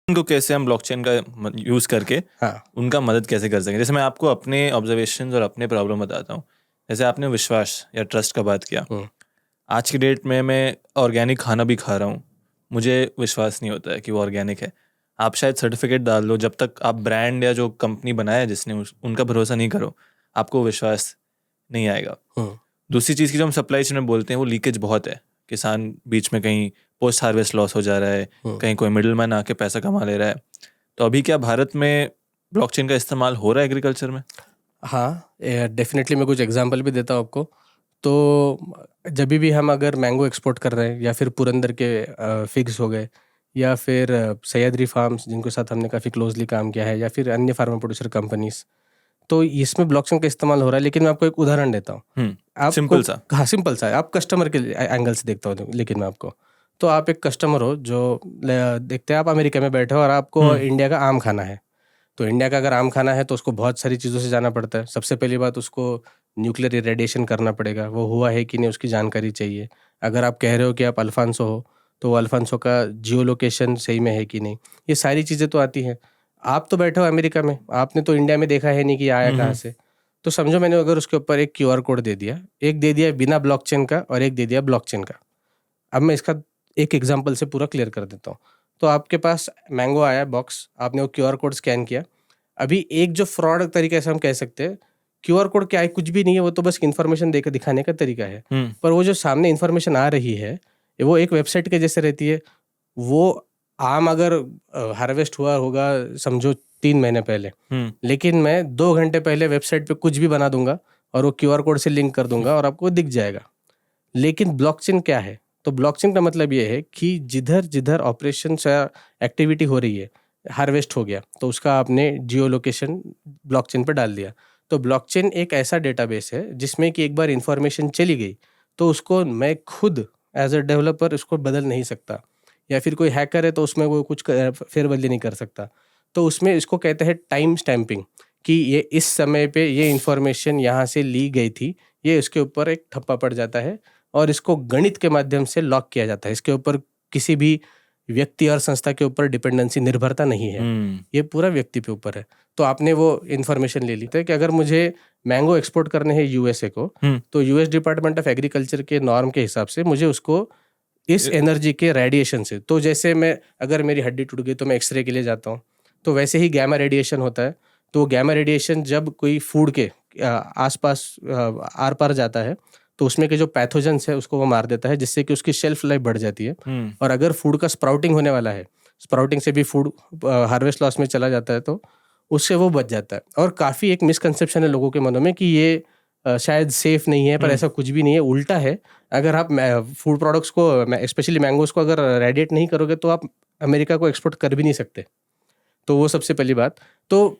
उनको कैसे हम ब्लॉकचेन का यूज़ करके हाँ उनका मदद कैसे कर सकें। जैसे मैं आपको अपने ऑब्जर्वेशंस और अपने प्रॉब्लम बताता हूँ। जैसे आपने विश्वास या ट्रस्ट का बात किया। हम्म, आज की डेट में मैं ऑर्गेनिक खाना भी खा रहा हूँ, मुझे विश्वास नहीं होता है कि वो ऑर्गेनिक है। आप शायद सर्टिफिकेट डाल लो, जब तक आप ब्रांड या जो कंपनी बनाया जिसने उनका भरोसा नहीं करो, आपको विश्वास नहीं आएगा। हम्म, दूसरी चीज़ की जो हम सप्लाई चेन में बोलते हैं, वो लीकेज बहुत है। किसान बीच में कहीं पोस्ट हार्वेस्ट लॉस हो जा रहा है, हम्म। कहीं कोई मिडिल मैन आके पैसा कमा ले रहा है। तो अभी क्या भारत में ब्लॉकचेन का इस्तेमाल हो रहा है एग्रीकल्चर में? हाँ डेफिनेटली मैं कुछ एग्जांपल भी देता हूँ आपको। तो जब भी हम अगर मैंगो एक्सपोर्ट कर रहे हैं या फिर पुरंदर के फिग्स हो गए या फिर सह्याद्री फार्म्स जिनके साथ हमने काफ़ी क्लोजली काम किया है या फिर अन्य फार्मा प्रोड्यूसर कंपनीज, तो इसमें ब्लॉकचेन का इस्तेमाल हो रहा है। लेकिन मैं आपको एक उदाहरण देता हूँ। आपको सिंपल सा। हाँ सिंपल सा है, आप कस्टमर के एंगल से देखता हूँ लेकिन मैं आपको, तो आप एक कस्टमर हो जो देखते हैं आप अमेरिका में बैठे हो और आपको हम्म। इंडिया का आम खाना है। तो इंडिया का अगर आम खाना है तो उसको बहुत सारी चीज़ों से जाना पड़ता है। सबसे पहली बात, उसको न्यूक्लियर इरेडिएशन करना पड़ेगा, वो हुआ है कि नहीं उसकी जानकारी चाहिए। अगर आप कह रहे हो कि आप अल्फांसो हो, तो वो अल्फांसो का जियो लोकेशन सही में है कि नहीं, ये सारी चीज़ें तो आती हैं। आप तो बैठे हो अमेरिका में, आपने तो इंडिया में देखा है नहीं कि ये आया कहाँ से। तो समझो मैंने अगर उसके ऊपर एक क्यूआर कोड दे दिया, एक दे दिया बिना ब्लॉकचेन का और एक दे दिया ब्लॉकचेन का। अब मैं इसका एक एग्जांपल से पूरा क्लियर कर देता हूँ। तो आपके पास मैंगो आया बॉक्स, आपने वो क्यूआर कोड स्कैन किया। अभी एक जो फ्रॉड तरीके से हम कह सकते हैं, क्यूआर कोड क्या है, कुछ भी नहीं है, वो तो बस इन्फॉर्मेशन देकर दिखाने का तरीका है। हम्म। पर वो जो सामने इन्फॉर्मेशन आ रही है, वो एक वेबसाइट के जैसे रहती है। वो आम अगर हार्वेस्ट हुआ होगा समझो 3 महीने पहले, हम्म। लेकिन मैं 2 घंटे पहले वेबसाइट पे कुछ भी बना दूंगा और वो क्यूआर कोड से लिंक कर दूंगा और आपको दिख जाएगा। लेकिन ब्लॉकचेन क्या है? तो ब्लॉकचेन का मतलब ये है कि जिधर जिधर ऑपरेशन या एक्टिविटी हो रही है, हार्वेस्ट हो गया तो उसका आपने जियो लोकेशन ब्लॉकचेन पे डाल दिया। तो ब्लॉकचेन एक ऐसा डेटाबेस है जिसमें कि एक बार इंफॉर्मेशन चली गई तो उसको मैं खुद एज अ डेवलपर उसको बदल नहीं सकता, या फिर कोई हैकर है तो उसमें वो कुछ फेरबदली नहीं कर सकता। तो उसमें इसको कहते हैं टाइम स्टैंपिंग, कि ये इस समय पे ये इंफॉर्मेशन यहाँ से ली गई थी, ये इसके ऊपर एक ठप्पा पड़ जाता है और इसको गणित के माध्यम से लॉक किया जाता है। इसके ऊपर किसी भी व्यक्ति और संस्था के ऊपर डिपेंडेंसी, निर्भरता नहीं है। हम्म। ये पूरा व्यक्ति पे ऊपर है। तो आपने वो इन्फॉर्मेशन ले ली थी कि अगर मुझे मैंगो एक्सपोर्ट करने हैं यूएसए को, हम्म। तो यूएस डिपार्टमेंट ऑफ एग्रीकल्चर के नॉर्म के हिसाब से मुझे उसको इस एनर्जी के रेडिएशन से, तो जैसे मैं अगर मेरी हड्डी टूट गई तो मैं एक्सरे के लिए जाता हूँ, तो वैसे ही गैमा रेडिएशन होता है। तो गैमा रेडिएशन जब कोई फूड के आसपास आर पार जाता है तो उसमें के जो पैथोजेंस है उसको वो मार देता है, जिससे कि उसकी शेल्फ लाइफ बढ़ जाती है। हम्म। और अगर फूड का स्प्राउटिंग होने वाला है, स्प्राउटिंग से भी फूड हार्वेस्ट लॉस में चला जाता है, तो उससे वो बच जाता है। और काफ़ी एक मिसकंसेप्शन है लोगों के मनों में कि ये शायद सेफ नहीं है, पर ऐसा कुछ भी नहीं है, उल्टा है। अगर आप फूड प्रोडक्ट्स को, स्पेशली मैंगोज को अगर रेडिएट नहीं करोगे तो आप अमेरिका को एक्सपोर्ट कर भी नहीं सकते। तो वो सबसे पहली बात। तो